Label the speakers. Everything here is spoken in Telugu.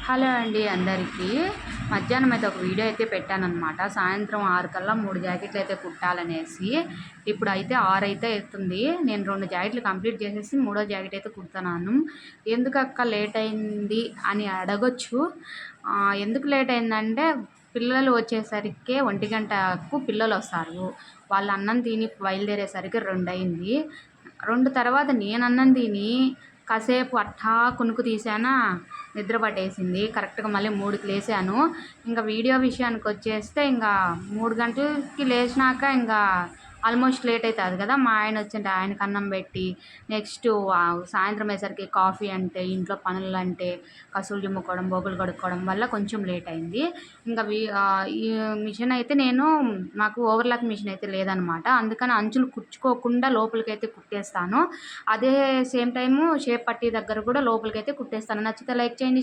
Speaker 1: హలో అండి అందరికీ. మధ్యాహ్నం అయితే ఒక వీడియో అయితే పెట్టానన్నమాట. సాయంత్రం 6 కల్లా 3 జాకెట్లు అయితే కుట్టాలనేసి. ఇప్పుడైతే 6 అయితే అవుతుంది. నేను 2 జాకెట్లు కంప్లీట్ చేసేసి మూడో జాకెట్ అయితే కుడుతున్నాను. ఎందుకక్క లేట్ అయింది అని అడగొచ్చు. ఎందుకు లేట్ అయిందంటే పిల్లలు వచ్చేసరికి 1 గంటకు పిల్లలు వస్తారు. వాళ్ళు అన్నం తిని బయలుదేరేసరికి 2 అయింది. 2 తర్వాత నేను అన్నం తిని కాసేపు అట్టా కునుకు తీసానా, నిద్ర పట్టేసింది. కరెక్ట్‌గా మళ్ళీ 3కి లేసాను. ఇంకా వీడియో విషయానికి వచ్చేస్తే ఇంకా 3 గంటలకి లేచినాక ఇంకా ఆల్మోస్ట్ లేట్ అవుతుంది కదా. మా ఆయన వచ్చంటే ఆయనకు అన్నం పెట్టి నెక్స్ట్ సాయంత్రం అయ్యేసరికి కాఫీ అంటే ఇంట్లో పనులు అంటే కసువులు చిమ్ముకోవడం, బోకులు కడుక్కోవడం వల్ల కొంచెం లేట్ అయింది. ఇంకా ఈ మిషన్ అయితే మాకు ఓవర్లాక్ మిషన్ అయితే లేదనమాట. అందుకని అంచులు కుచ్చుకోకుండా లోపలికైతే కుట్టేస్తాను. అదే సేమ్ టైము షేప్ పట్టీ దగ్గర కూడా లోపలికైతే కుట్టేస్తాను. నచ్చితే లైక్ చేయండి.